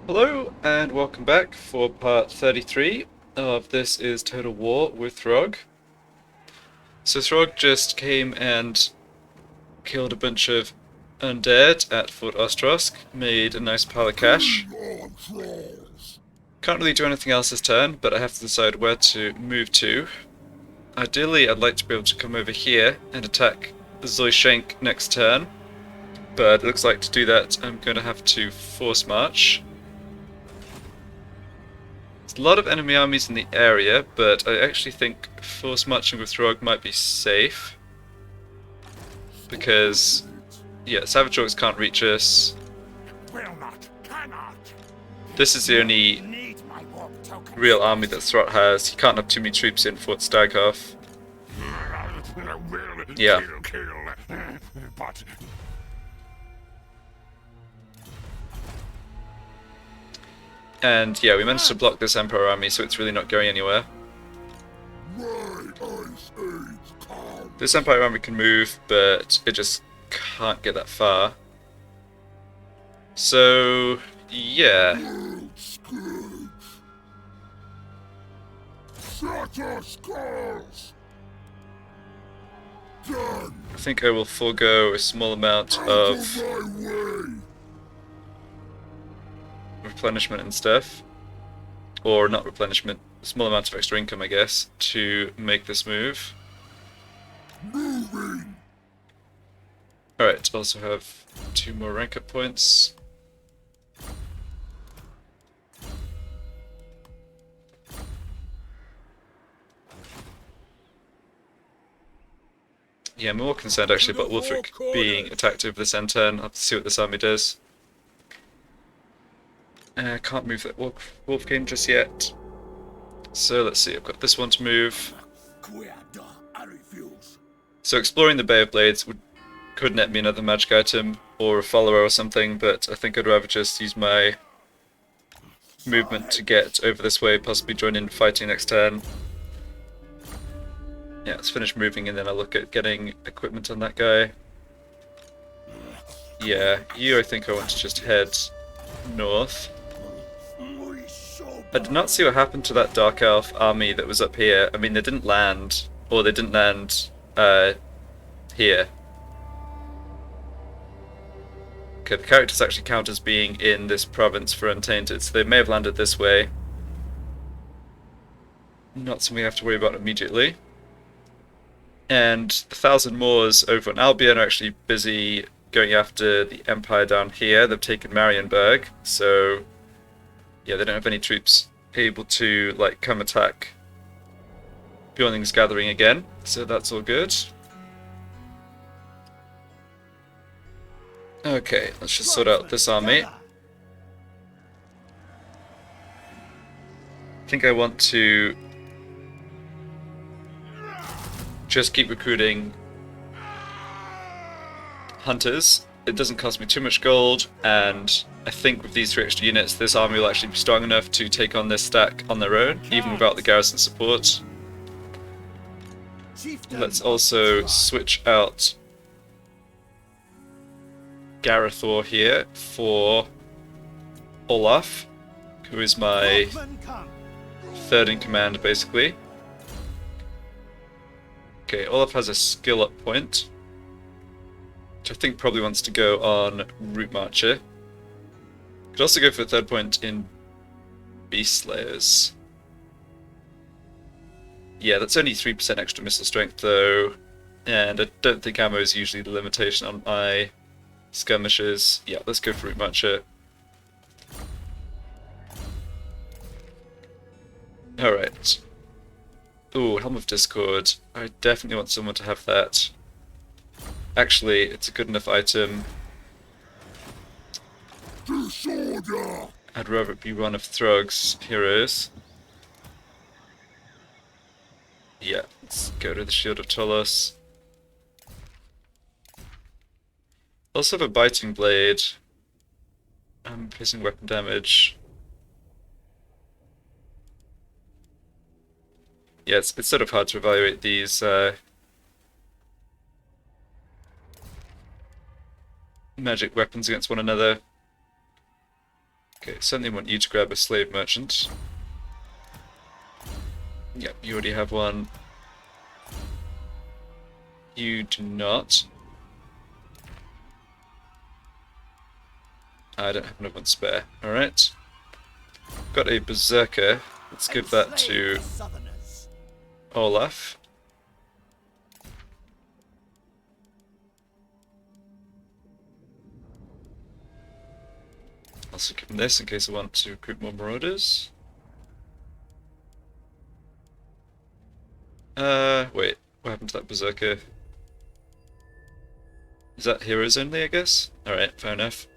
Hello and welcome back for part 33 of This is Total War with Throgg. So Throgg just came and killed a bunch of undead at Fort Ostrosk, made a nice pile of cash. Can't really do anything else this turn, but I have to decide where to move to. Ideally I'd like to be able to come over here and attack Zoishenk next turn, but it looks like to do that I'm going to have to force march. A lot of enemy armies in the area, but I actually think force marching with Throgg might be safe. Because, yeah, Savage Orcs can't reach us. This is the only real army that Throgg has. He can't have too many troops in Fort Staghoff. Yeah. And yeah, we managed to block this Emperor army, so it's really not going anywhere. This Empire army can move, but it just can't get that far. So, yeah. I think I will forego a small amount of replenishment and stuff. Or not replenishment, a small amount of extra income, I guess, to make this move. Alright, also have 2 more rank up points. Yeah, I'm more concerned actually about Wulfric being attacked over this end turn. I'll have to see what this army does. I can't move that Wolfgame just yet. So let's see, I've got this one to move. So exploring the Bay of Blades could net me another magic item or a follower or something, but I think I'd rather just use my movement to get over this way, possibly join in fighting next turn. Yeah, let's finish moving and then I'll look at getting equipment on that guy. Yeah, I think I want to just head north. I did not see what happened to that Dark Elf army that was up here. I mean, they didn't land, or they didn't land here. Okay, the characters actually count as being in this province for Untainted, so they may have landed this way. Not something we have to worry about immediately. And 1,000 Moors over on Albion are actually busy going after the Empire down here. They've taken Marienburg, so yeah, they don't have any troops able to like come attack Bjorning's gathering again, so that's all good. Okay, let's just sort out this army. I think I want to just keep recruiting hunters. It doesn't cost me too much gold, and I think with these 3 extra units, this army will actually be strong enough to take on this stack on their own, even without the garrison support. Let's also switch out Garethor here for Olaf, who is my 3rd in command, basically. Okay, Olaf has a skill up point, which I think probably wants to go on Root Marcher. Could also go for a 3rd point in Beast Slayers. Yeah, that's only 3% extra missile strength though, and I don't think ammo is usually the limitation on my skirmishers. Yeah, let's go for Root Marcher. Alright. Ooh, Helm of Discord. I definitely want someone to have that. Actually, it's a good enough item. I'd rather it be one of Throgg's heroes. Yeah, let's go to the Shield of Tolos. Also have a Biting Blade. Piercing weapon damage. Yeah, it's sort of hard to evaluate these magic weapons against one another. Okay, certainly want you to grab a slave merchant. Yep, you already have one. You do not. I don't have another one spare. Alright. Got a berserker. Let's give that to Olaf. Also give him this in case I want to recruit more marauders. Wait, what happened to that berserker? Is that heroes only, I guess? Alright, fair enough.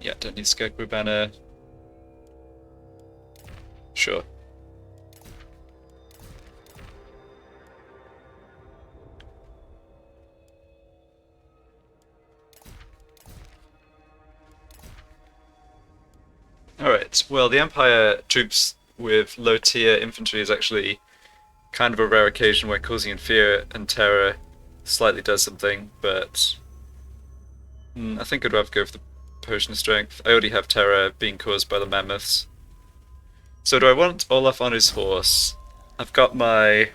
Yeah, don't need Scarecrow banner. Sure. Alright, well the Empire troops with low tier infantry is actually kind of a rare occasion where causing in fear and terror slightly does something, but I think I'd rather go for the potion of strength. I already have terror being caused by the mammoths. So do I want Olaf on his horse? I've got my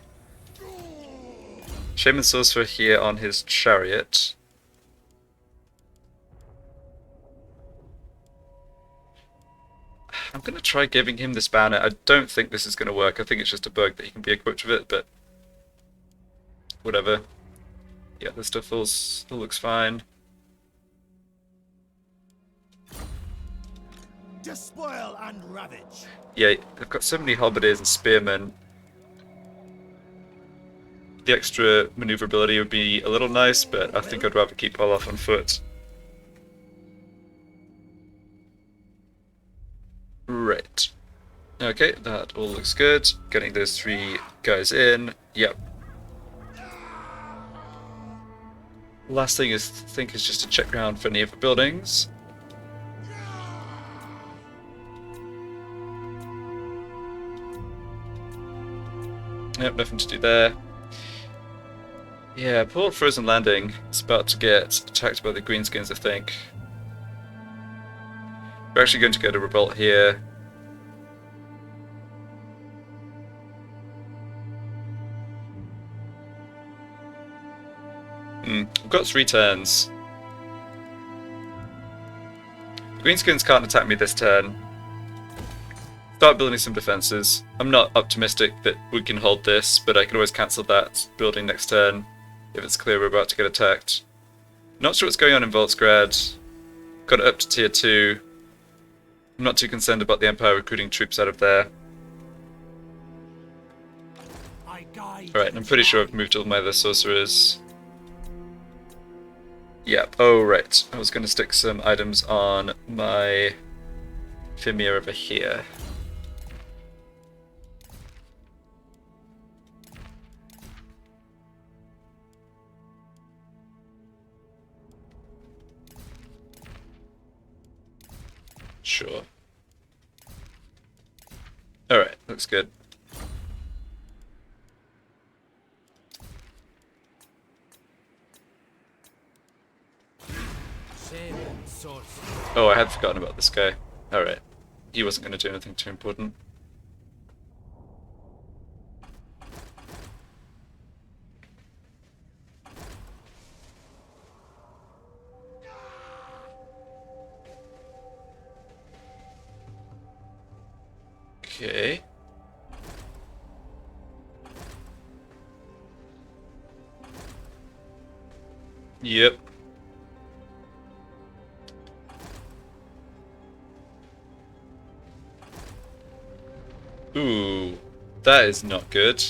Shaman Sorcerer here on his chariot. I'm going to try giving him this banner. I don't think this is going to work. I think it's just a bug that he can be equipped with it, but whatever. Yeah, this stuff all looks fine. Despoil and ravage. Yeah, I've got so many halberdiers and spearmen. The extra maneuverability would be a little nice, but I think I'd rather keep Olaf on foot. Right. Okay, that all looks good. Getting those 3 guys in. Yep. Last thing is just to check around for any other buildings. Yep, nothing to do there. Yeah, poor Frozen Landing is about to get attacked by the Greenskins, I think. We're actually going to get a revolt here. We've got 3 turns. The Greenskins can't attack me this turn. Start building some defenses. I'm not optimistic that we can hold this, but I can always cancel that building next turn if it's clear we're about to get attacked. Not sure what's going on in Voltsgrad. Got it up to tier 2. I'm not too concerned about the Empire recruiting troops out of there. Alright, I'm pretty sure I've moved all my other sorcerers. Yep, oh right. I was going to stick some items on my Fimir over here. Sure. Alright, looks good. Oh, I had forgotten about this guy. Alright. He wasn't going to do anything too important. Okay. Yep. Ooh, that is not good.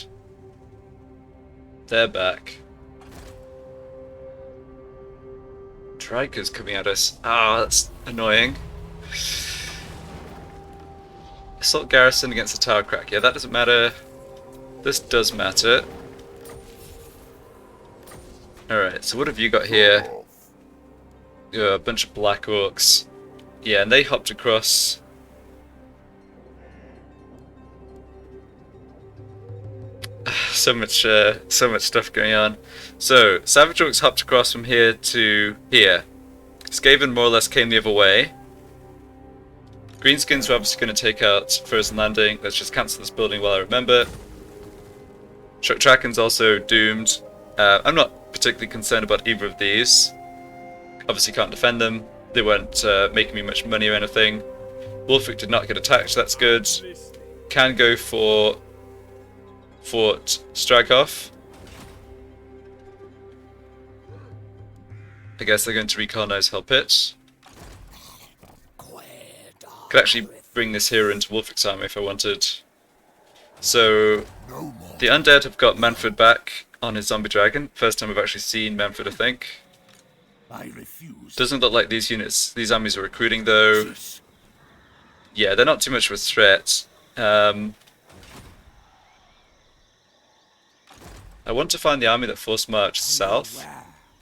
They're back. Triker's coming at us. Ah, that's annoying. Assault garrison against the tower crack. Yeah, that doesn't matter. This does matter. Alright, so what have you got here? A bunch of black orcs. Yeah, and they hopped across. so much stuff going on. So Savage Orcs hopped across from here to here. Skaven more or less came the other way. Greenskins are obviously going to take out Frozen Landing. Let's just cancel this building while I remember. Traken's also doomed. I'm not particularly concerned about either of these. Obviously can't defend them. They weren't making me much money or anything. Wolfric did not get attacked, that's good. Can go for Fort Straghoff. I guess they're going to recolonize Hell Pit. Could actually bring this hero into Wolfric's army if I wanted. So, the undead have got Manfred back on his zombie dragon. First time I've actually seen Manfred, I think. Doesn't look like these armies are recruiting though. Yeah, they're not too much of a threat. I want to find the army that forced marched south.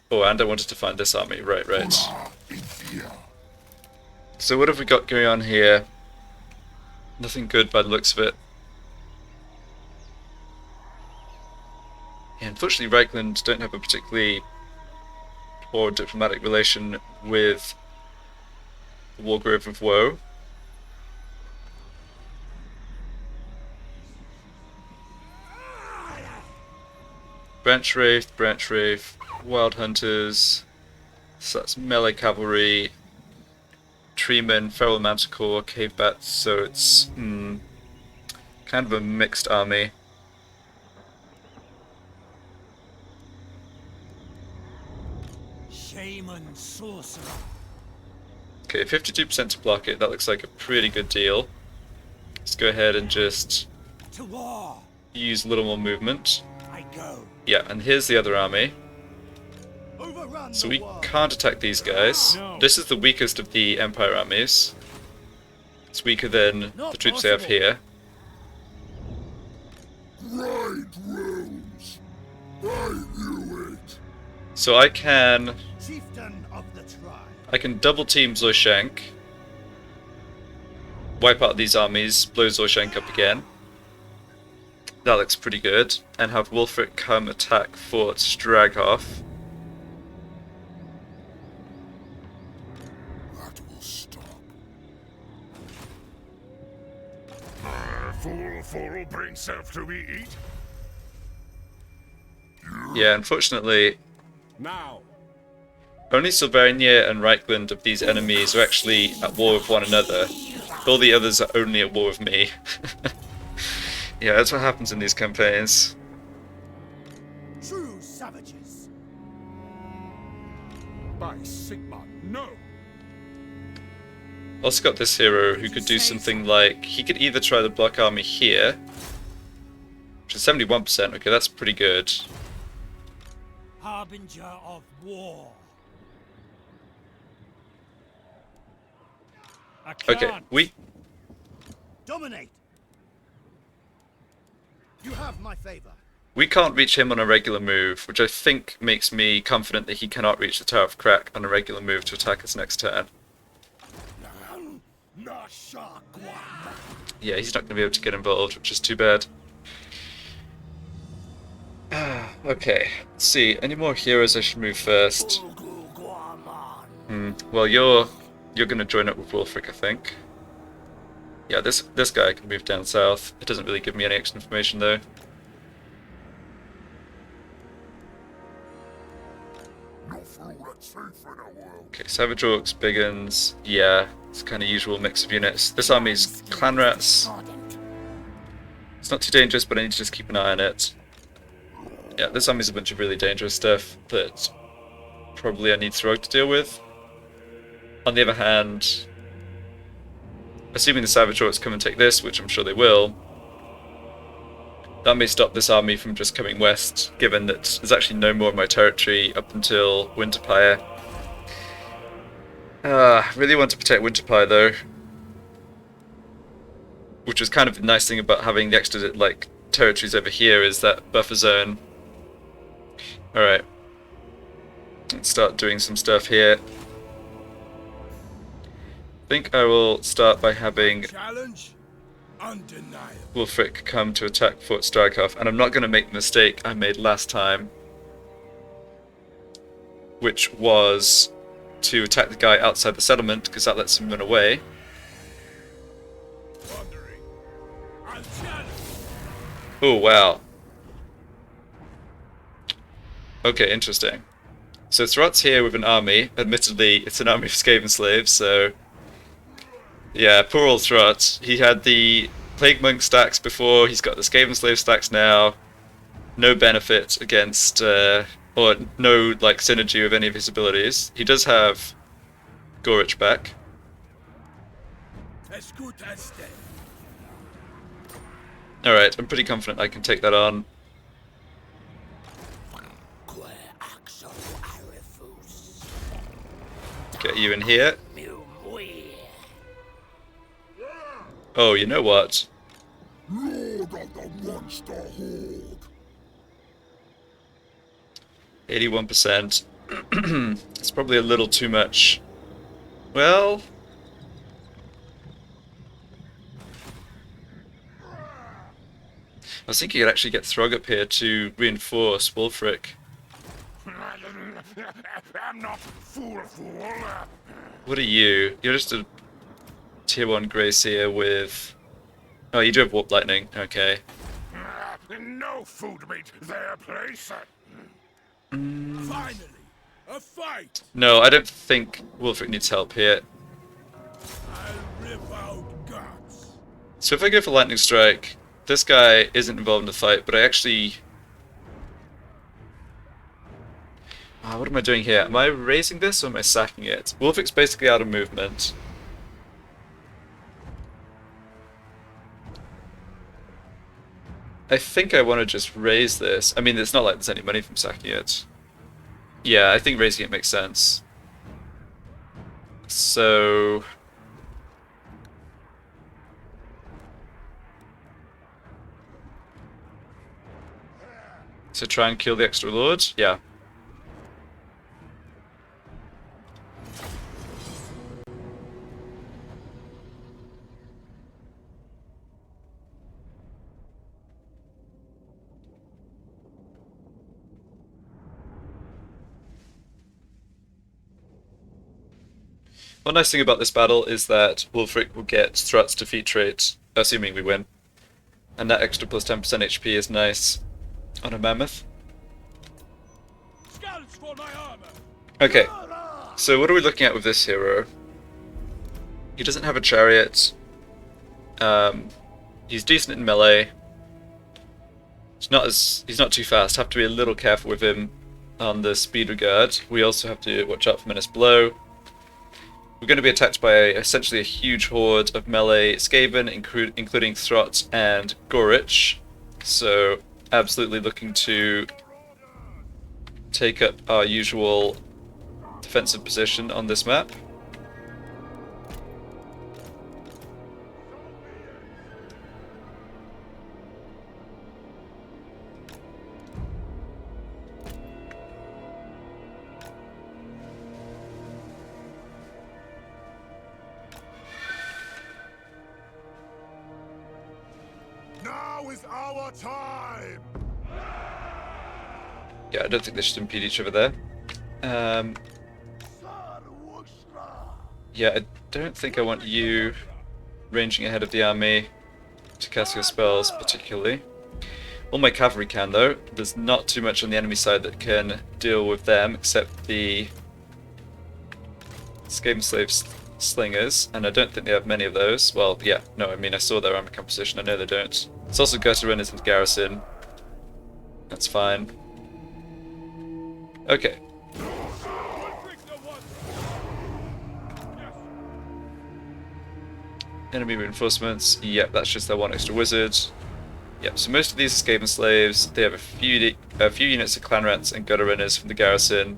Oh, and I wanted to find this army. Right. So what have we got going on here? Nothing good by the looks of it. Yeah, unfortunately, Reichland don't have a particularly poor diplomatic relation with the Wargrove of Woe. Branch Wraith, Wild Hunters, so that's melee cavalry, Treemen, Feral Manticore, Cave Bats, so it's kind of a mixed army. Shaman Sorcerer. Okay, 52% to block it, that looks like a pretty good deal. Let's go ahead and just To war. use a little more movement. I go. Yeah, and here's the other army. Overrun So the we world. can't attack these guys. No. This is the weakest of the Empire armies. It's weaker than Not the troops they have possible. here. Right, Rose. I knew it. So I can Chieftain of the tribe. double team Zoishenk, wipe out these armies, blow Zoishenk up again. That looks pretty good. And have Wolfric come attack Fort Straghoff. That will stop. Fool bring self to be eat. Yeah, unfortunately, Now. only Silvernia and Reichland of these enemies are actually at war with one another. All the others are only at war with me. Yeah, that's what happens in these campaigns. True savages. By Sigma, no. Also got this hero who could do something like, he could either try the block army here, which is 71%, okay, that's pretty good. Harbinger of war. I can't. Okay, we Dominate. You have my favor. can't reach him on a regular move, which I think makes me confident that he cannot reach the Tower of Crack on a regular move to attack us next turn. Yeah, he's not going to be able to get involved, which is too bad. Okay, let's see. Any more heroes I should move first? Well, you're going to join up with Wolfric, I think. Yeah, this guy can move down south. It doesn't really give me any extra information, though. Okay, Savage Orcs, Biggins, yeah, it's kind of usual mix of units. This army's Clan Rats. It's not too dangerous, but I need to just keep an eye on it. Yeah, this army's a bunch of really dangerous stuff that probably I need Throgg to deal with. On the other hand, assuming the Savage Orcs come and take this, which I'm sure they will, that may stop this army from just coming west, given that there's actually no more of my territory up until Winterpire. I really want to protect Winterpire though, which was kind of the nice thing about having the extra territories over here is that buffer zone. Alright, let's start doing some stuff here. I think I will start by having Challenge. Undeniable. Wulfric come to attack Fort Starkov, and I'm not going to make the mistake I made last time, which was to attack the guy outside the settlement, because that lets him run away. Wandering. Unchallenged. Oh, wow. Okay, interesting. So Throgg's here with an army. Admittedly, it's an army of Skaven slaves, so... Yeah, poor old Throgg. He had the Plague Monk stacks before, he's got the Skaven slave stacks now. No benefit against, or no, like, synergy with any of his abilities. He does have Gorich back. As good as dead. Alright, I'm pretty confident I can take that on. Get you in here. Oh, you know what? Lord of the monster horde. 81%. It's probably a little too much. Well... I was thinking I'd actually get Throgg up here to reinforce Wulfric. I'm not fool. What are you? You're just a tier 1 Grey Seer with... Oh, you do have Warp Lightning. Okay. No food meat their place. Finally, a fight. No, I don't think Wulfric needs help here. I'll rip out guts. So if I go for Lightning Strike, this guy isn't involved in the fight, but I actually... what am I doing here? Am I raising this or am I sacking it? Wulfric's basically out of movement. I think I want to just raise this. I mean, it's not like there's any money from sacking it. Yeah, I think raising it makes sense. So... So try and kill the extra lord? Yeah. One nice thing about this battle is that Wulfric will get Throgg's defeat trait, assuming we win. And that extra plus 10% HP is nice on a mammoth. Scouts for my armor. Okay, so what are we looking at with this hero? He doesn't have a chariot. He's decent in melee. He's not too fast. Have to be a little careful with him on the speed regard. We also have to watch out for Menace Blow. We're going to be attacked by essentially a huge horde of melee Skaven, including Throgg and Gorich. So, absolutely looking to take up our usual defensive position on this map. Now is our time. Yeah, I don't think they should impede each other there. Yeah, I don't think I want you ranging ahead of the army to cast your spells particularly. All my cavalry can though. There's not too much on the enemy side that can deal with them except the Skaven Slaves Slingers, and I don't think they have many of those. Well, yeah, no, I mean I saw their armor composition, I know they don't. It's also Gutter Runners in garrison. That's fine. Okay. Enemy reinforcements. Yep, that's just their one extra wizard. Yep, so most of these are Skaven slaves. They have a few units of clan rats and gutter runners from the garrison.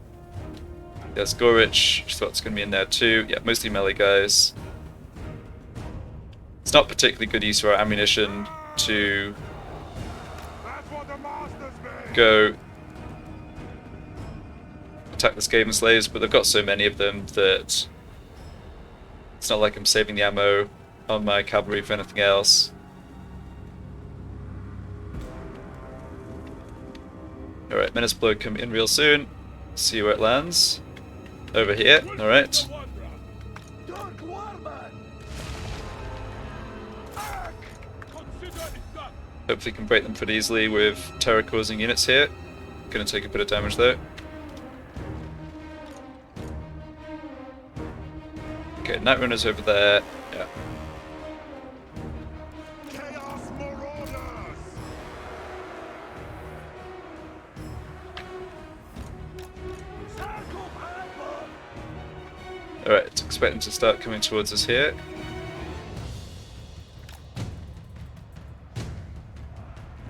There's Gorich, which I thought's going to be in there too. Yeah, mostly melee guys. It's not particularly good use for our ammunition to go attack the Skaven slaves, but they've got so many of them that it's not like I'm saving the ammo on my cavalry for anything else. Alright, Menace Blow come in real soon. See where it lands. Over here, alright. Hopefully can break them pretty easily with terror causing units here. Gonna take a bit of damage though. Okay, Night Runner's over there. Yeah. Chaos Marauders! Alright, expect them to start coming towards us here.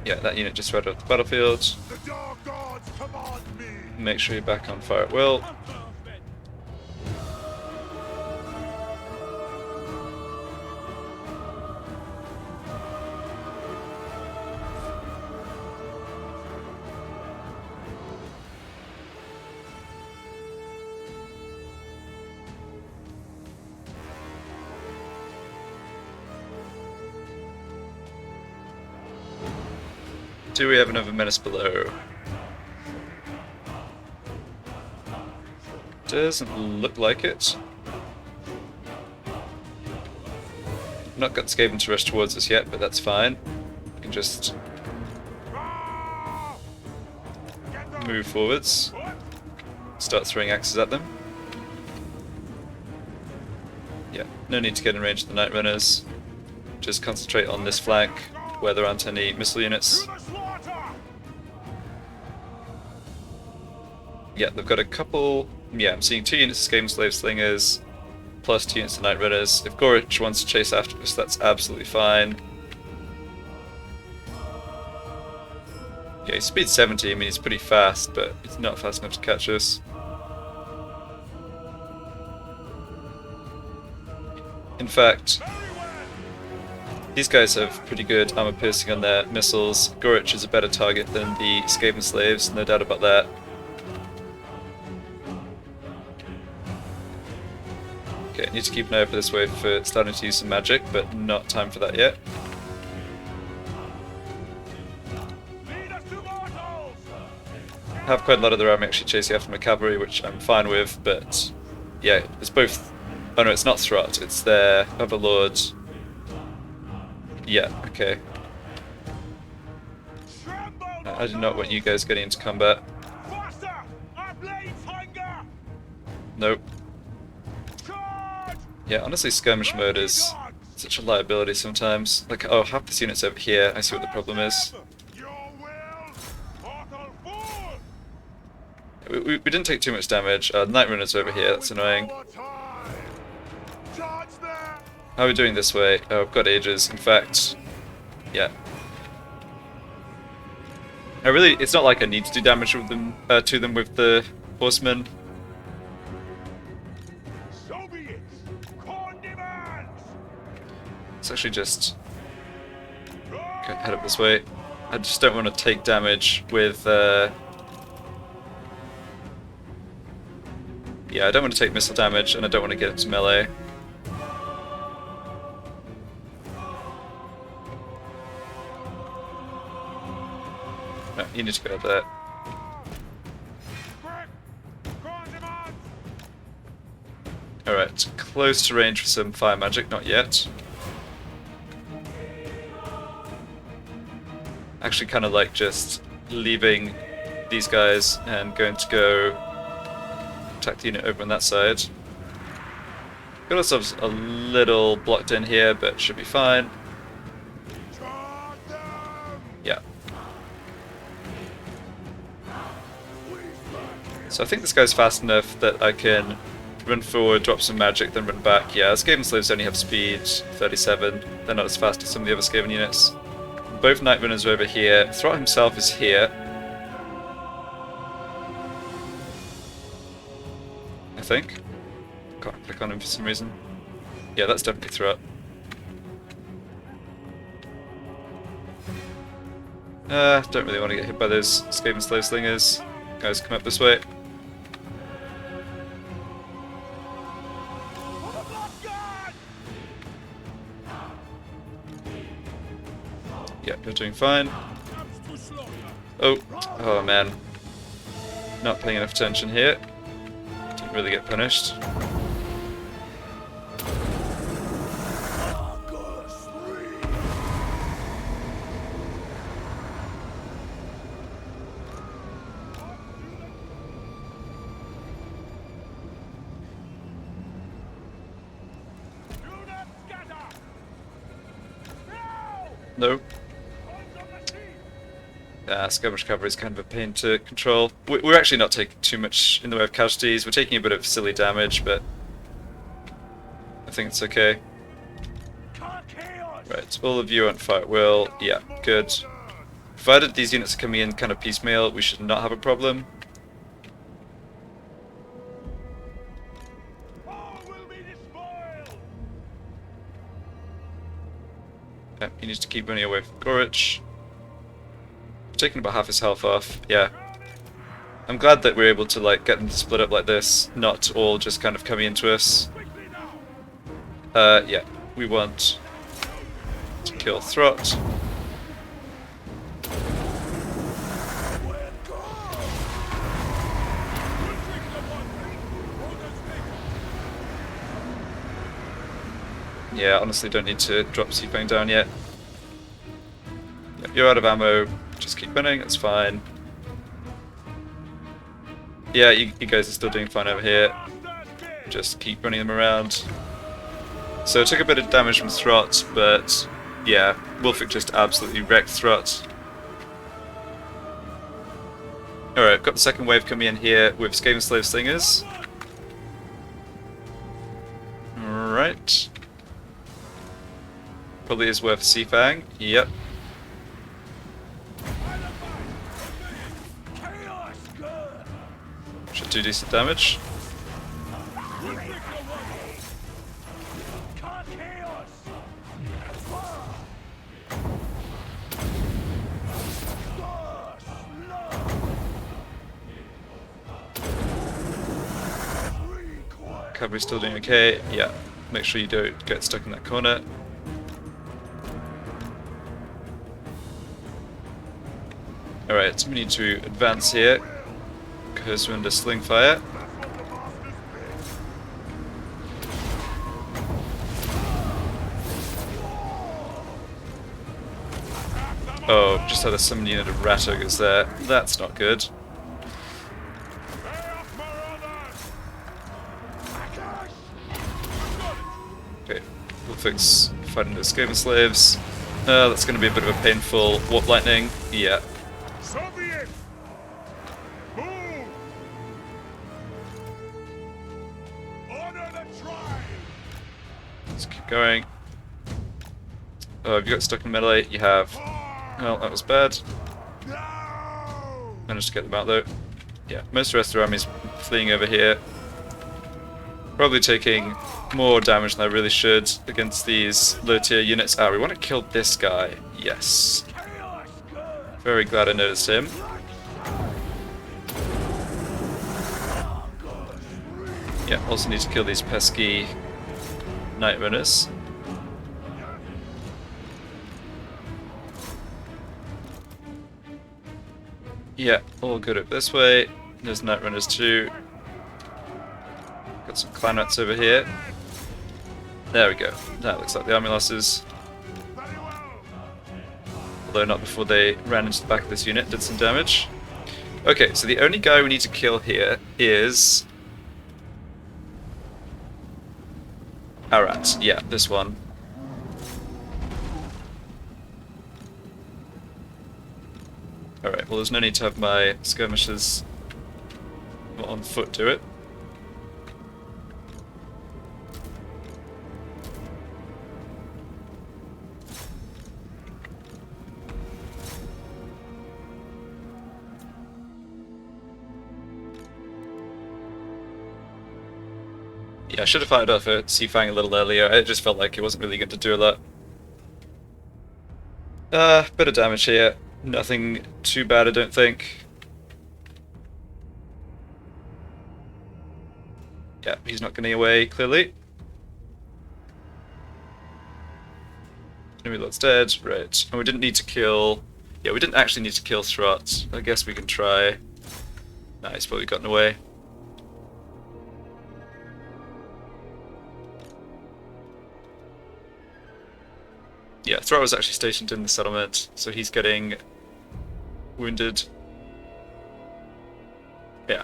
Yeah, that unit just right off the battlefield. The Dark Gods command me! Make sure you're back on fire at will. Do we have another menace below? Doesn't look like it. Not got Skaven to rush towards us yet, but that's fine. We can just move forwards. Start throwing axes at them. Yeah, no need to get in range of the Night Runners. Just concentrate on this flank where there aren't any missile units. Yeah, they've got a couple. Yeah, I'm seeing 2 units of Skaven Slave Slingers, plus 2 units of Night Runners. If Gorich wants to chase after us, that's absolutely fine. Yeah, he's speed 70, I mean he's pretty fast, but he's not fast enough to catch us. In fact, these guys have pretty good armor piercing on their missiles. Gorich is a better target than the Skaven Slaves, no doubt about that. Okay, need to keep an eye out for this wave for starting to use some magic, but not time for that yet. Have quite a lot of their army actually chasing after my cavalry, which I'm fine with, but yeah, it's both. Oh no, it's not Throgg, it's their Overlord. Yeah, okay. I do not want you guys getting into combat. Nope. Yeah, honestly, skirmish mode is such a liability sometimes. Like, oh, half this unit's over here. I see what the problem is. We didn't take too much damage. Night Runner's over here. That's annoying. How are we doing this way? Oh, I've got ages. In fact, yeah. It's not like I need to do damage with them, to them with the horsemen. Let's actually just head up this way. I just don't want to take damage with. Yeah, I don't want to take missile damage, and I don't want to get into melee. No, you need to go up there. Alright, close to range for some fire magic, not yet. Actually kind of like just leaving these guys and going to go attack the unit over on that side. Got ourselves a little blocked in here, but should be fine. Yeah. So I think this guy's fast enough that I can run forward, drop some magic, then run back. Yeah, Skaven Slaves only have speed 37. They're not as fast as some of the other Skaven units. Both Night Runners are over here. Throgg himself is here. I think. Can't click on him for some reason. Yeah, that's definitely Throgg. Don't really want to get hit by those Skaven Slave Slingers. Guys, come up this way. Yeah, they're doing fine. Oh man. not paying enough attention here. Didn't really get punished. Nope. Skirmish cavalry is kind of a pain to control. We're actually not taking too much in the way of casualties. We're taking a bit of silly damage, but I think it's okay. Right, all of you on fire at will. Yeah, good. Provided these units are coming in kind of piecemeal, we should not have a problem. Yeah, he needs to keep running away from Gorich. Taking about half his health off. Yeah. I'm glad that we're able to like get them to split up like this, not all just kind of coming into us. Yeah. We want to kill Throgg. Yeah, honestly don't need to drop Seafang down yet. Yep, you're out of ammo, just keep running, it's fine. Yeah, you guys are still doing fine over here. Just keep running them around. So took a bit of damage from Throgg, but yeah, Wolfic just absolutely wrecked Throgg. Alright, got the second wave coming in here with Skaven Slave Slingers. Alright. Probably is worth Seafang. Yep. Should do decent damage. Cavalry's still doing okay. Yeah. Make sure you don't get stuck in that corner. Alright, we need to advance here, because we're under sling fire. Oh, just had a summon unit of rat ogres there. That's not good. Okay, we'll fix fighting the Skaven slaves. That's going to be a bit of a painful warp lightning. Yeah. Soviet! Move! Honor the tribe! Let's keep going. Oh, have you got stuck in melee? You have. Well, that was bad. No! Managed to get them out though. Yeah, most of the rest of their army's fleeing over here. Probably taking more damage than I really should against these low tier units. Ah, we want to kill this guy. Yes. Very glad I noticed him. Yeah, also need to kill these pesky Night Runners. Yeah, all good up this way. There's Night Runners too. Got some clan rats over here. There we go. That looks like the army losses. Although not before they ran into the back of this unit, did some damage. Okay, so the only guy we need to kill here is Arat. Yeah, this one. Alright, well there's no need to have my skirmishers on foot do it. Yeah, I should have fired off a Seafang a little earlier. It just felt like it wasn't really going to do a lot. Bit of damage here. Nothing too bad, I don't think. Yeah, he's not getting away, clearly. Enemy lot's dead. Right. And we didn't need to kill... Yeah, we didn't actually need to kill Throgg. I guess we can try. Nah, he's probably gotten away. Yeah, Throgg was actually stationed in the settlement, so he's getting wounded. Yeah.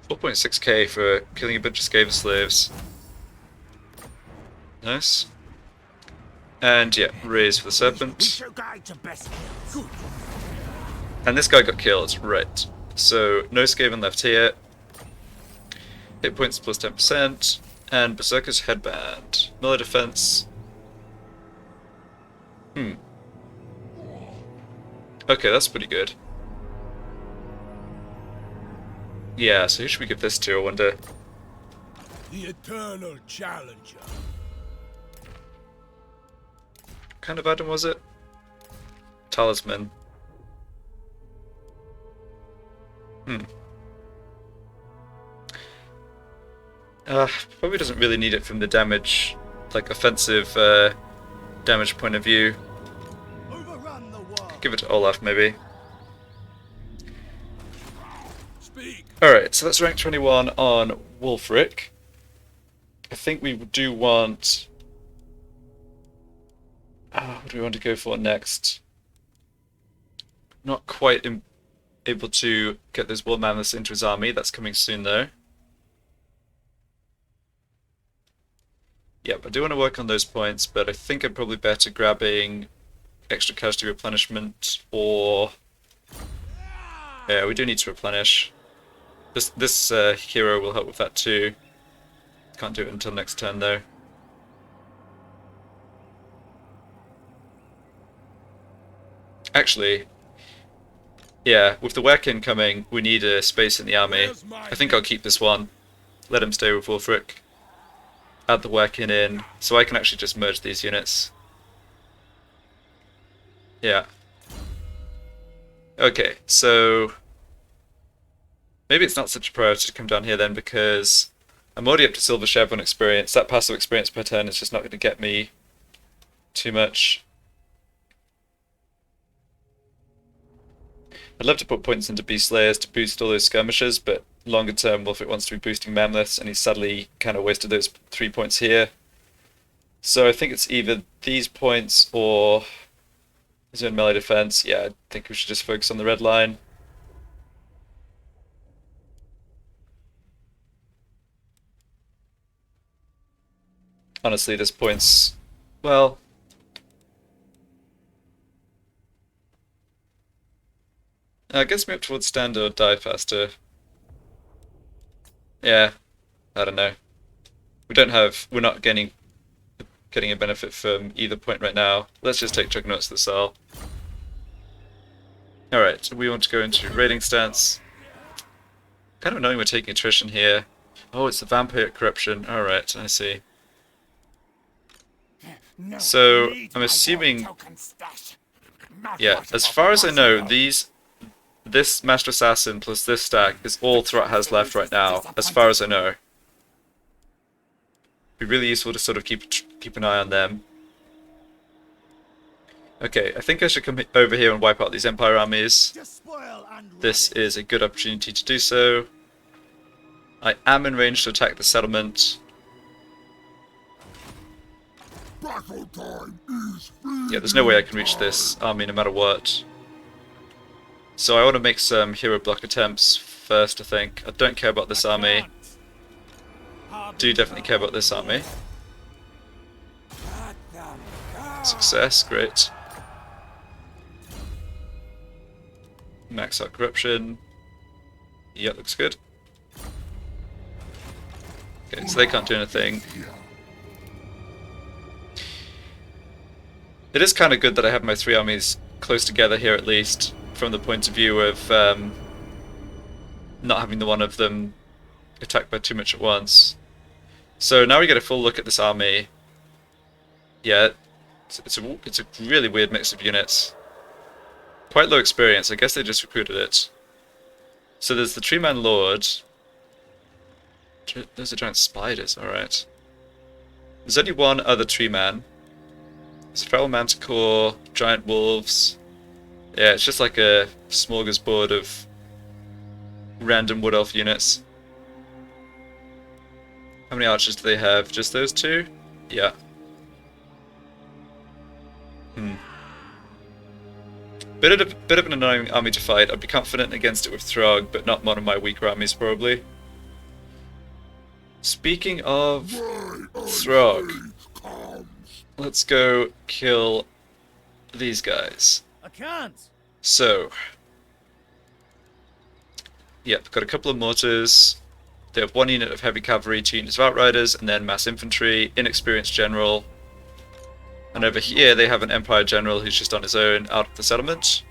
$4.6k for killing a bunch of Skaven slaves. Nice. And yeah, raise for the serpent. And this guy got killed, right. So no Skaven left here. Hit points plus 10%. And Berserker's Headband. Melee defense. Okay, that's pretty good. Yeah, so who should we give this to, I wonder? The eternal challenger. What kind of item was it? Talisman. Probably doesn't really need it from the damage, like offensive damage point of view. Overrun the world. Give it to Olaf, maybe. Speak. Alright, so that's rank 21 on Wulfric. I think we do want... what do we want to go for next? Not quite able to get those War Mammoths into his army. That's coming soon, though. Yep, I do want to work on those points, but I think I'm probably better grabbing extra casualty replenishment, or... Yeah, we do need to replenish. This hero will help with that too. Can't do it until next turn, though. Actually, yeah, with the Werkin coming, we need a space in the army. I think I'll keep this one. Let him stay with Wulfric. Add the Werkin in, so I can actually just merge these units. Yeah. Okay, so... maybe it's not such a priority to come down here then, because I'm already up to Silver Chevron experience. That passive experience per turn is just not going to get me too much. I'd love to put points into Beast Slayers to boost all those skirmishers, but longer term Wulfric wants to be boosting Mammoths, and he's sadly kind of wasted those 3 points here. So I think it's either these points or his own melee defense. Yeah, I think we should just focus on the red line. Honestly, this point's... well... gets me up towards standard or die faster. Yeah, I don't know. We're not getting a benefit from either point right now. Let's just take Juggernauts to the cell. Alright, so we want to go into raiding stance. Kind of annoying we're taking attrition here. Oh, it's the vampire corruption. Alright, I see. So, I'm assuming... yeah, as far as I know, this Master Assassin plus this stack is all Throgg has left right now, as far as I know. Be really useful to sort of keep an eye on them. Okay, I think I should come over here and wipe out these Empire armies. This is a good opportunity to do so. I am in range to attack the settlement. Yeah, there's no way I can reach this army no matter what. So I want to make some hero block attempts first, I think. I don't care about this army. Do definitely care about this army. Success, great. Max out corruption. Yeah, looks good. Okay, so they can't do anything. It is kind of good that I have my 3 armies close together here, at least, from the point of view of not having the one of them attacked by too much at once. So now we get a full look at this army. Yeah, it's a really weird mix of units. Quite low experience. I guess they just recruited it. So there's the Tree Man Lord. Those are giant spiders. All right. There's only one other Tree Man. There's a Feral Manticore, giant wolves. Yeah, it's just like a smorgasbord of random Wood Elf units. How many archers do they have? Just those two? Yeah. Bit of an annoying army to fight. I'd be confident against it with Throgg, but not one of my weaker armies probably. Speaking of Throgg, let's go kill these guys. I can't. So, yep, got a couple of mortars. They have one unit of heavy cavalry, 2 units of outriders, and then mass infantry, inexperienced general. And over here they have an Empire general who's just on his own out of the settlement.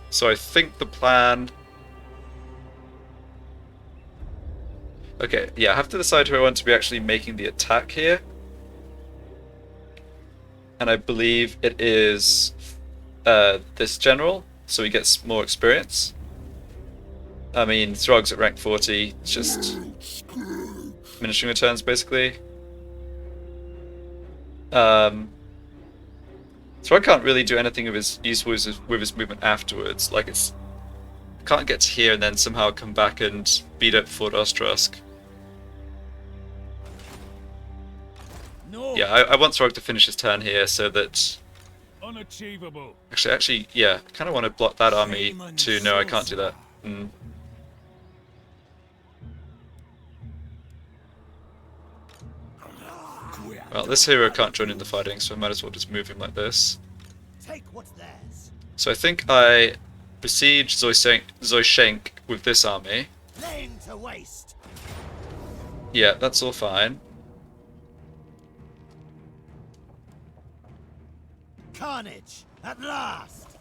So I think the plan... Okay, yeah, I have to decide who I want to be actually making the attack here. And I believe it is this general, so he gets more experience. I mean, Throgg's at rank 40, it's just diminishing returns basically. Throgg can't really do anything of his useful with his movement afterwards. Like it's can't get to here and then somehow come back and beat up Fort Ostrowsk. No. Yeah, I want Throgg to finish his turn here so that... Unachievable. Actually, yeah, I kind of want to block that army too. No, I can't do that. Well, this hero can't join in the fighting, so I might as well just move him like this. Take what's theirs. So I think I besiege Zoishenk with this army. Laying to waste. Yeah, that's all fine. Carnage at last.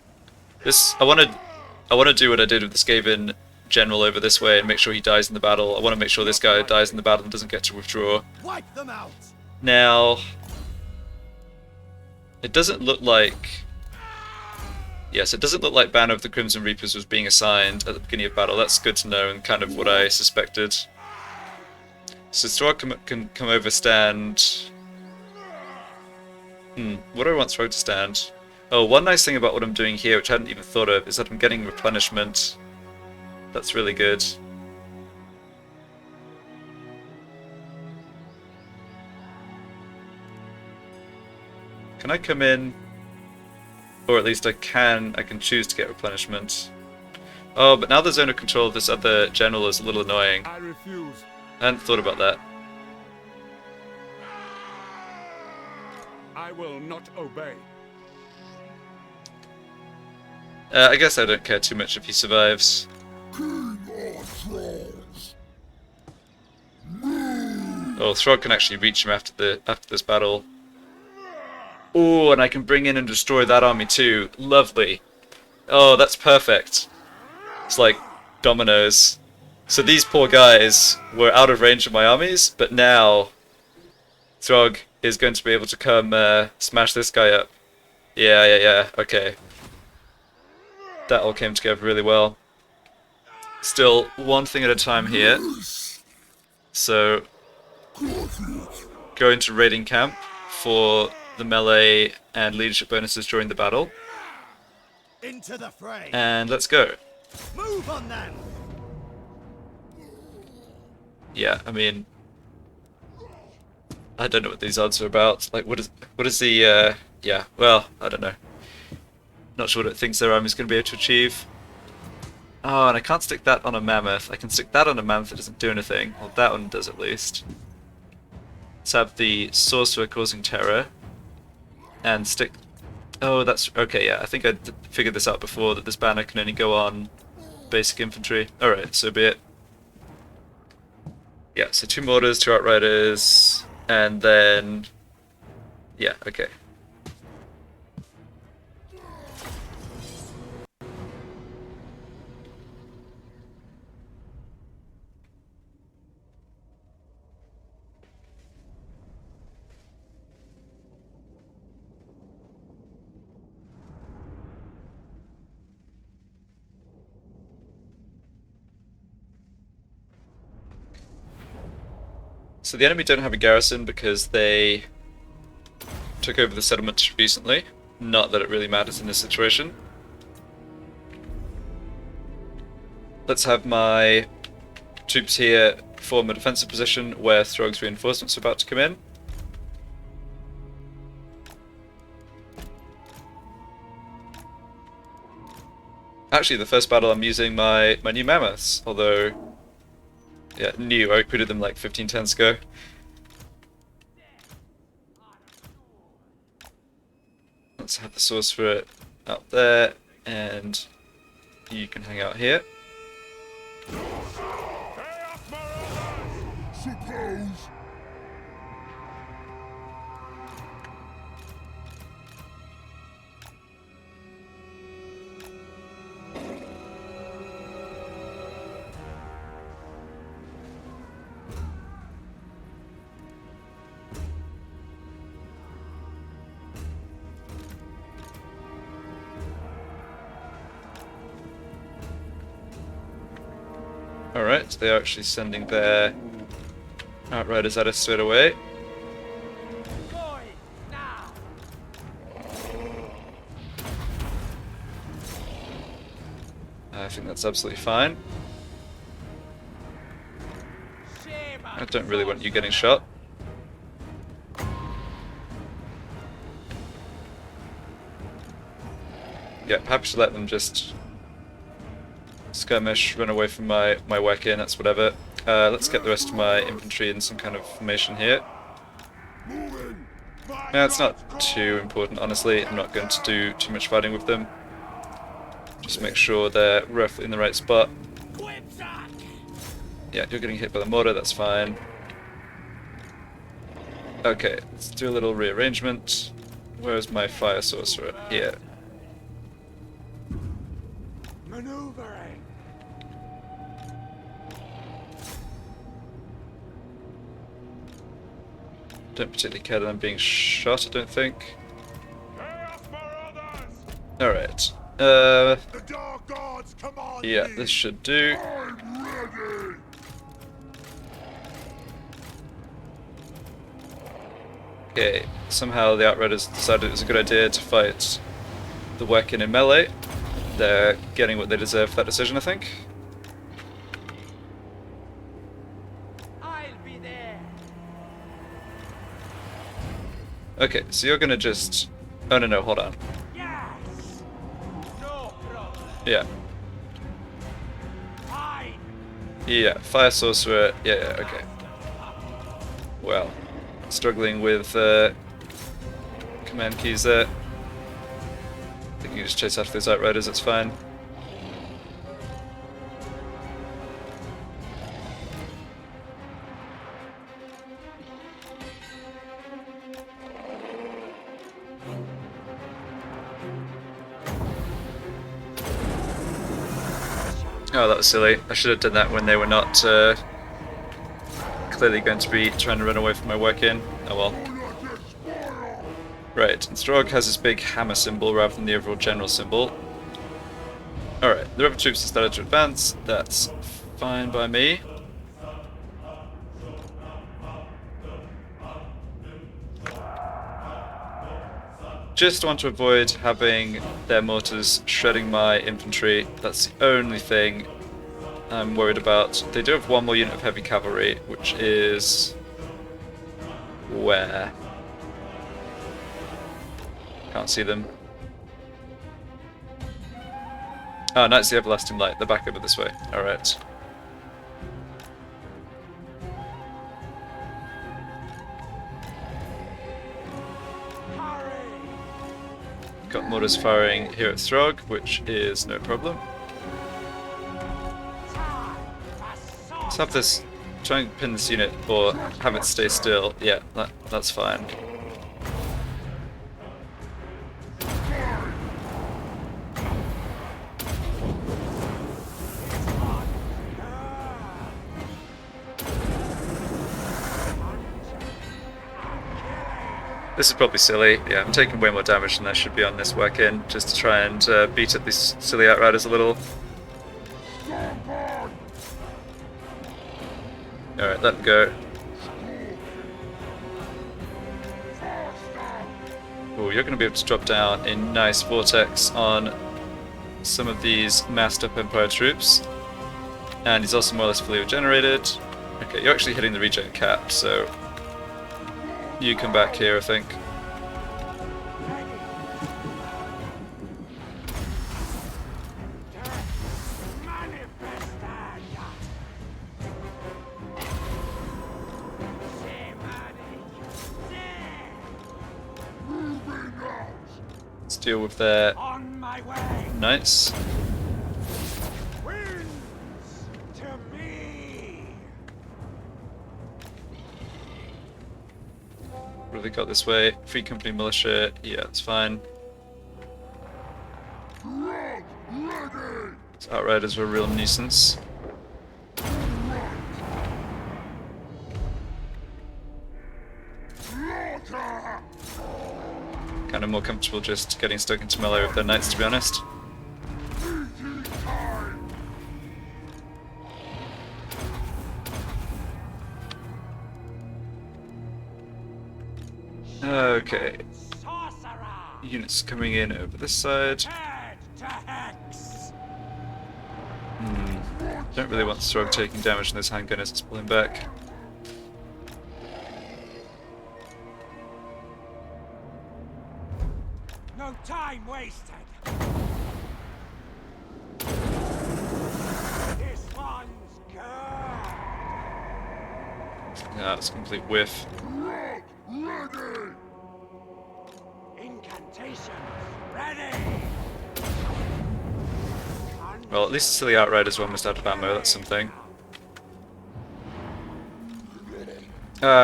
This I want to do what I did with the Skaven general over this way and make sure he dies in the battle. I want to make sure this guy dies in the battle and doesn't get to withdraw. Wipe them out. Now, it doesn't look like... Yes, it doesn't look like Banner of the Crimson Reapers was being assigned at the beginning of battle. That's good to know and kind of what I suspected. So Throgg can come over stand... what do I want Throgg to stand? Oh, one nice thing about what I'm doing here, which I hadn't even thought of, is that I'm getting replenishment. That's really good. Can I come in? Or at least I can choose to get replenishment. Oh, but now the zone of control of this other general is a little annoying. I refuse. I hadn't thought about that. I will not obey. I guess I don't care too much if he survives. Oh, Throgg can actually reach him after this battle. Oh, and I can bring in and destroy that army too. Lovely. Oh, that's perfect. It's like dominoes. So these poor guys were out of range of my armies, but now Throgg is going to be able to come smash this guy up. Yeah, okay. That all came together really well. Still, one thing at a time here. So, go into raiding camp for the melee and leadership bonuses during the battle. Into the fray. And let's go. Move on then. Yeah, I mean, I don't know what these odds are about. Like, what is the, yeah, well, I don't know. Not sure what it thinks their army's going to be able to achieve. Oh, and I can't stick that on a mammoth. I can stick that on a mammoth that doesn't do anything. Well, that one does at least. Let's have the sorcerer causing terror. And stick... Oh, that's... Okay, yeah, I think I figured this out before, that this banner can only go on basic infantry. Alright, so be it. Yeah, so 2 mortars, 2 outriders, and then... Yeah, okay. So the enemy don't have a garrison because they took over the settlement recently. Not that it really matters in this situation. Let's have my troops here form a defensive position where Throgg's reinforcements are about to come in. Actually, the first battle I'm using my new mammoths, although, yeah, new, I recruited them like 15 turns ago. Let's have the sorcerer out there, and you can hang out here. Suppose. Alright, they are actually sending their outriders at us straight away. I think that's absolutely fine. I don't really want you getting shot. Yeah, happy to let them just skirmish, run away from my work in, that's whatever. Let's get the rest of my infantry in some kind of formation here. Yeah, it's not too important, honestly. I'm not going to do too much fighting with them. Just make sure they're roughly in the right spot. Yeah, you're getting hit by the mortar, that's fine. Okay, let's do a little rearrangement. Where's my fire sorcerer? Here. Maneuvering. Don't particularly care that I'm being shot, I don't think. Alright. The Dark Gods command Yeah, me. this should do. I'm ready. Okay, somehow the Outriders decided it was a good idea to fight the Weccan in melee. They're getting what they deserve for that decision, I think. I'll be there. Okay, so you're gonna just... Oh no, hold on. Yes. No problem. Yeah. Fine. Yeah, Fire Sorcerer, yeah, okay. Well, struggling with command keys there. I think you just chase after those Outriders, it's fine. Oh, that was silly. I should have done that when they were not clearly going to be trying to run away from my work in. Oh well. Right, and Throgg has his big hammer symbol rather than the overall general symbol. Alright, the rebel troops have started to advance. That's fine by me. Just want to avoid having their mortars shredding my infantry. That's the only thing I'm worried about. They do have one more unit of heavy cavalry, which is... where? Can't see them. Oh, Knights of the Everlasting Light. They're back over this way. Alright. Got mortars firing here at Throgg, which is no problem. Let's have this, try and pin this unit, or have it stay still. Yeah, that's fine. This is probably silly. Yeah, I'm taking way more damage than I should be on this work in, just to try and beat up these silly Outriders a little. Alright, let them go. Oh, you're going to be able to drop down a nice vortex on some of these massed up Empire troops. And he's also more or less fully regenerated. Okay, you're actually hitting the regen cap, so you come back here, I think. Let's deal with their On my way. knights. Winds to me. What have they got this way? Free Company Militia. Yeah, it's fine. These Outriders were a real nuisance. Kind of more comfortable just getting stuck into melee with their knights, to be honest. Okay, Sorcerer. units coming in over this side. Head to hex. Don't really want Throgg taking damage from those handgunners, let's pull him back. No time wasted. This one's good. Yeah, it's a complete whiff. Incantations ready. Well, at least the silly Outriders were almost out of ammo, that's something.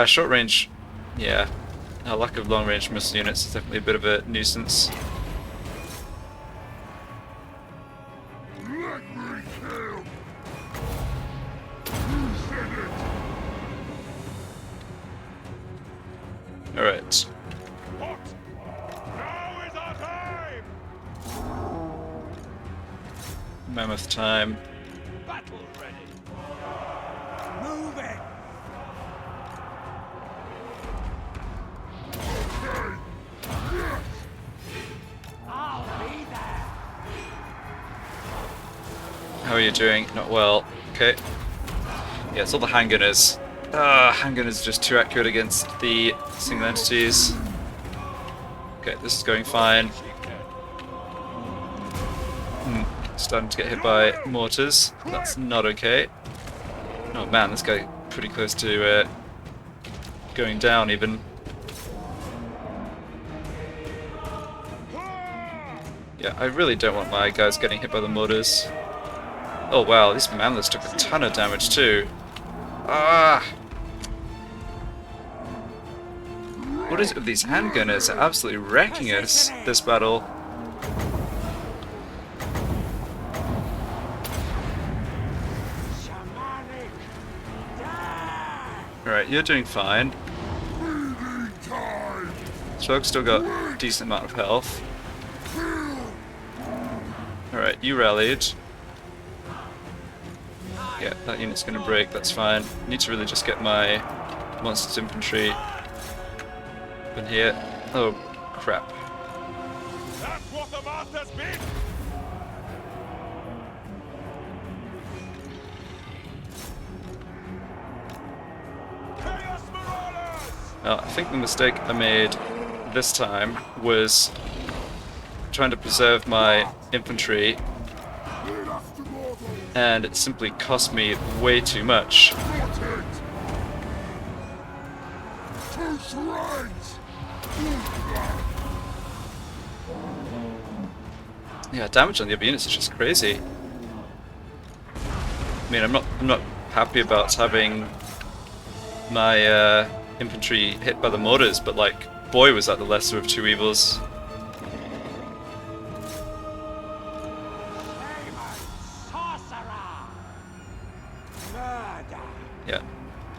Short range, yeah. A lack of long range missile units is definitely a bit of a nuisance. Alright. What? Now is our time! Mammoth time. Battle ready. Move it. I'll be there. How are you doing? Not well. Okay. Yeah, it's all the handgunners. Handgunners are just too accurate against the single entities. Okay, this is going fine. Starting to get hit by mortars. That's not okay. Oh man, this guy pretty close to going down even. Yeah, I really don't want my guys getting hit by the mortars. Oh wow, these mammoths took a ton of damage too. Ah! What is it with these handgunners? They're absolutely wrecking us this battle. Shamanic dash. Alright, you're doing fine. Throgg's still got a decent amount of health. Alright, you rallied. Yeah, that unit's gonna break, that's fine. Need to really just get my monsters infantry up in here. Oh, crap. That's what the masters bid! Chaos Marauders! Well, I think the mistake I made this time was trying to preserve my infantry, and it simply cost me way too much. Yeah, damage on the other units is just crazy. I mean, I'm not happy about having my infantry hit by the mortars, but like, boy, was that the lesser of two evils. Yeah,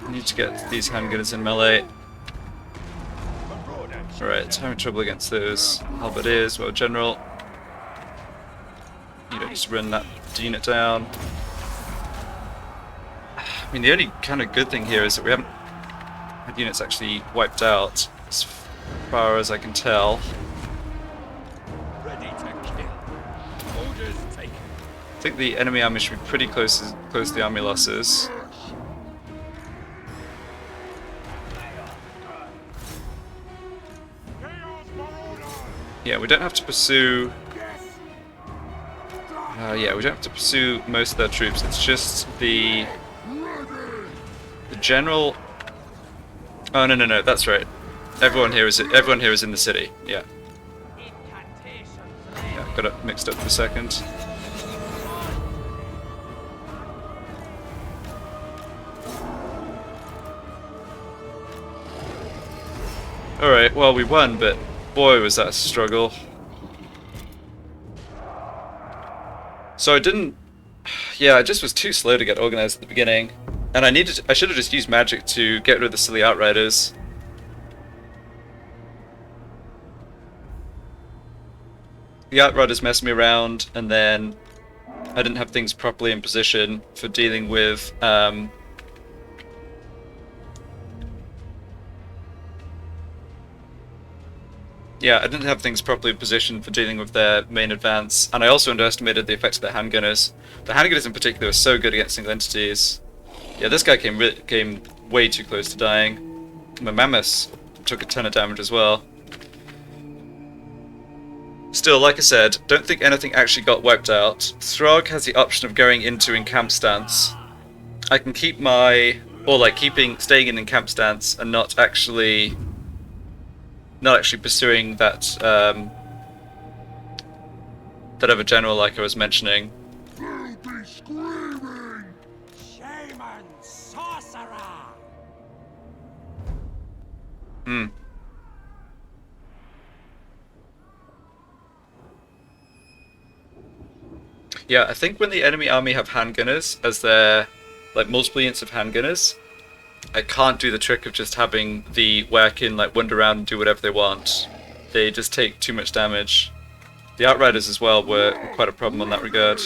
I need to get these handgunners in melee. Alright, having trouble against those halberdiers. Well, General, you don't just run that unit down. I mean, the only kind of good thing here is that we haven't had units actually wiped out, as far as I can tell. think the enemy army should be pretty close to the army losses. Yeah, we don't have to pursue... yeah, we don't have to pursue most of their troops. It's just the general... Oh, no, that's right. Everyone here is in the city. Yeah. Yeah, got it mixed up for a second. Alright, well, we won, but boy, was that a struggle. So I didn't... Yeah, I just was too slow to get organized at the beginning. And I should have just used magic to get rid of the silly outriders. The outriders messed me around, and then I didn't have things properly in position for dealing with... Yeah, I didn't have things properly positioned for dealing with their main advance, and I also underestimated the effects of their handgunners. The handgunners in particular are so good against single entities. Yeah, this guy came way too close to dying. My mammoths took a ton of damage as well. Still, like I said, don't think anything actually got wiped out. Throgg has the option of going into encamp stance. I can keep my... or like staying in encamp stance and not actually pursuing that that other general like I was mentioning. They'll be screaming! Shaman sorcerer! Yeah, I think when the enemy army have handgunners as their like multiple units of handgunners, I can't do the trick of just having the Werkin like wander around and do whatever they want. They just take too much damage. The outriders as well were quite a problem in that regard.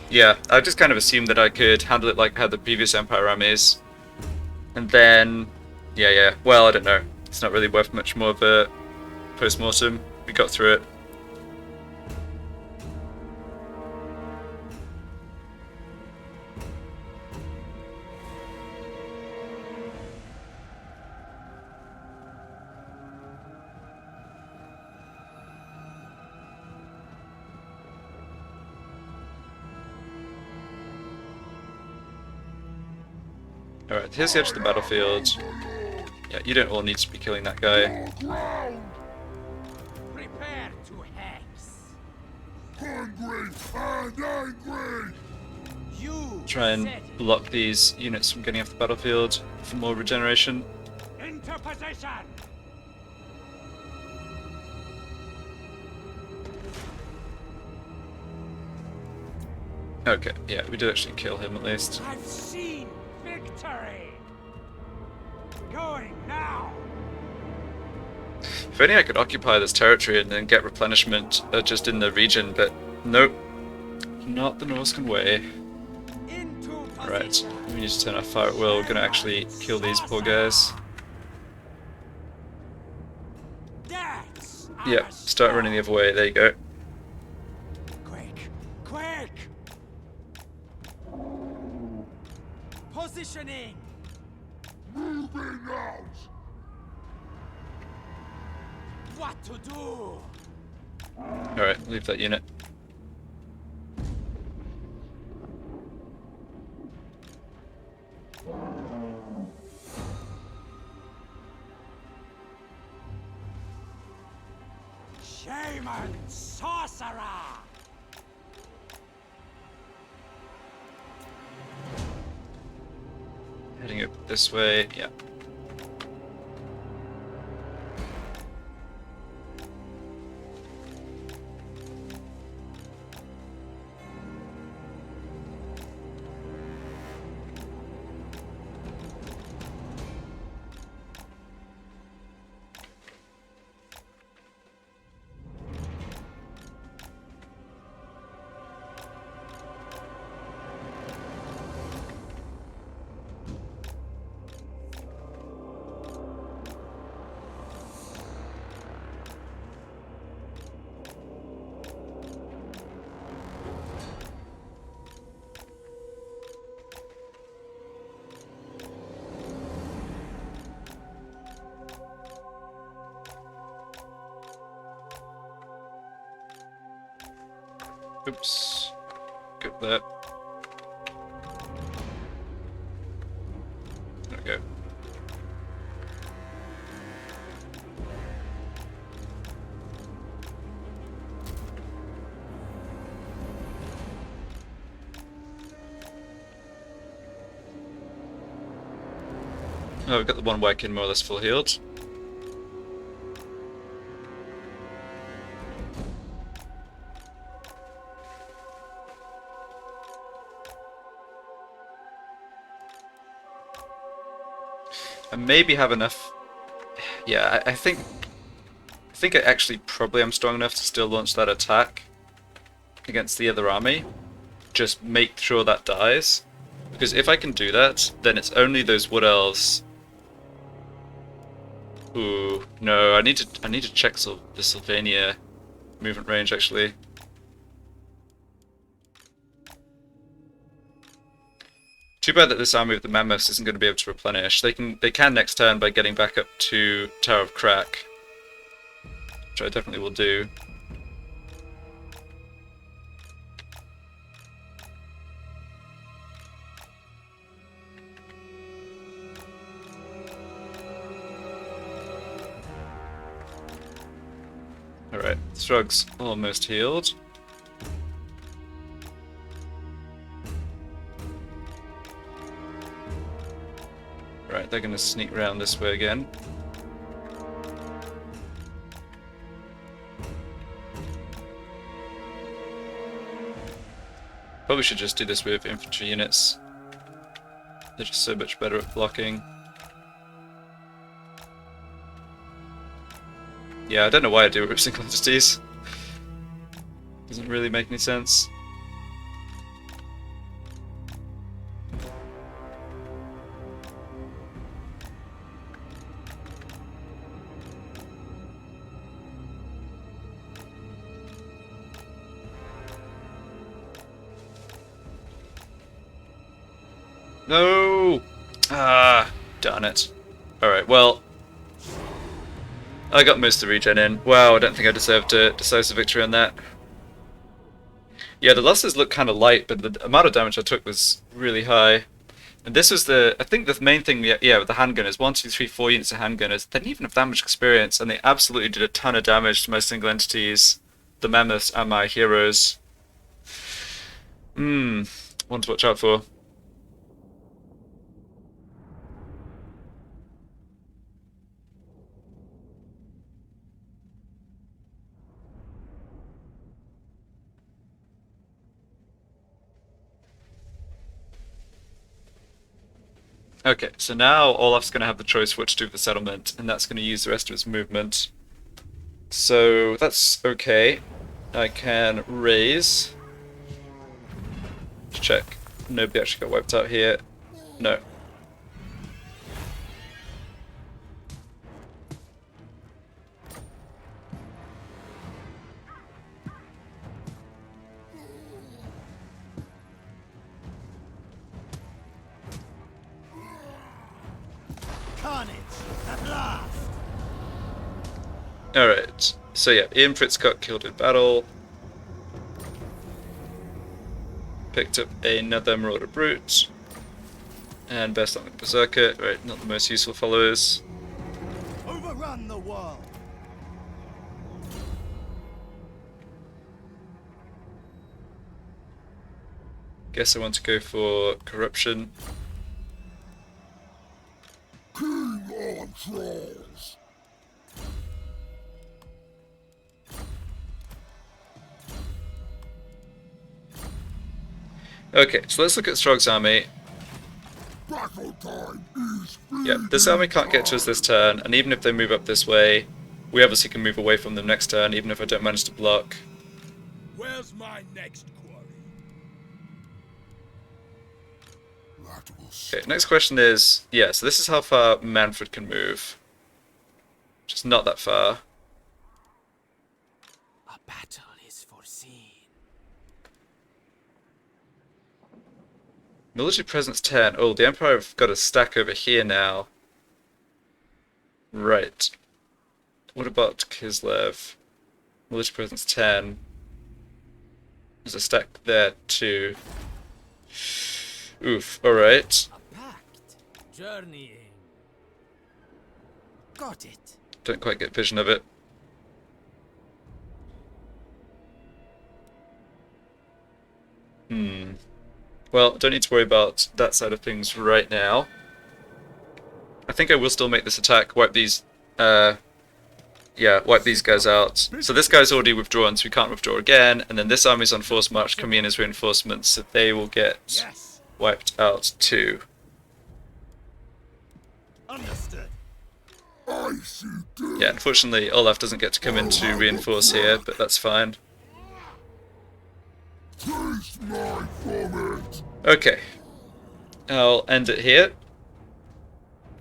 Yeah, I just kind of assumed that I could handle it like I had the previous Empire armies. And then, yeah, well, I don't know. It's not really worth much more of a post-mortem. We got through it. Alright, here's the edge of the battlefield. Yeah, you don't all need to be killing that guy. Prepare to hex. Hungry and angry! You Try and set block these units from getting off the battlefield for more regeneration. into position. Okay, yeah, we did actually kill him at least. I've seen victory. Going now. If only I could occupy this territory and then get replenishment just in the region, but nope. Not the Norscan way. Into Right, position. we need to turn our fire at will. We're gonna actually kill these poor guys. That's Yeah, start running the other way. There you go. Quick. Positioning. Moving out! What to do? Alright, leave that unit. Shaman sorcerer. Heading up this way, yeah. Oops. Good there. There we go. Oh, we've got the one working more or less full healed. I maybe have enough. Yeah, I think I actually probably am strong enough to still launch that attack against the other army. Just make sure that dies, because if I can do that, then it's only those wood elves. Ooh, no, I need to check the Sylvania movement range actually. Too bad that this army with the mammoths isn't going to be able to replenish. They can next turn by getting back up to Tower of Crack, which I definitely will do. Alright, Throgg's almost healed. Right, they're going to sneak around this way again. Probably should just do this with infantry units. They're just so much better at blocking. Yeah, I don't know why I do it with single entities. Doesn't really make any sense. No! Ah, darn it. Alright, well, I got most of the regen in. Wow, I don't think I deserved a decisive victory on that. Yeah, the losses look kind of light, but the amount of damage I took was really high. And this was I think the main thing, yeah, with the handgunners, 1, 2, 3, 4 units of handgunners, they didn't even have damage experience, and they absolutely did a ton of damage to my single entities, the mammoths, and my heroes. One to watch out for. Okay, so now Olaf's going to have the choice what to do with the settlement, and that's going to use the rest of his movement. So that's okay. I can raise. Check. Nobody actually got wiped out here. No. Carnage at last. Alright. So yeah, Ian Fritz got killed in battle. Picked up another Marauder Brute. And best on the Berserker. Right, not the most useful followers. Overrun the world. Guess I want to go for Corruption. King on trolls. Okay, so let's look at Throgg's army. Battle time is Yeah, this army can't get to us this turn, and even if they move up this way, we obviously can move away from them next turn, even if I don't manage to block. Where's my next quarry? Okay, next question is, yeah, so this is how far Manfred can move. Which is not that far. A battle is foreseen. Military presence 10. Oh, the Empire have got a stack over here now. Right. What about Kislev? Military presence 10. There's a stack there too. Oof, alright. A pact. Journeying. Got it. Don't quite get vision of it. Well, don't need to worry about that side of things right now. I think I will still make this attack, wipe these guys out. So this guy's already withdrawn, so we can't withdraw again, and then this army's on force march coming in as reinforcements, so they will get Yes. wiped out too. Understood. I see death. Yeah, unfortunately Olaf doesn't get to come in to reinforce here, but that's fine. Taste my vomit. Okay, I'll end it here.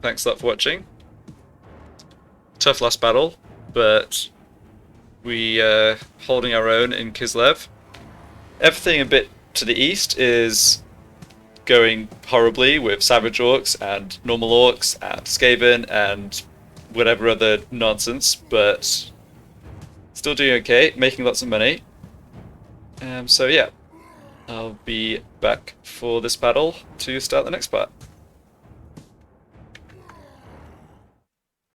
Thanks a lot for watching. Tough last battle, but we holding our own in Kislev. Everything a bit to the east is going horribly with Savage Orcs and Normal Orcs and Skaven and whatever other nonsense, but still doing okay, making lots of money. So yeah, I'll be back for this battle to start the next part.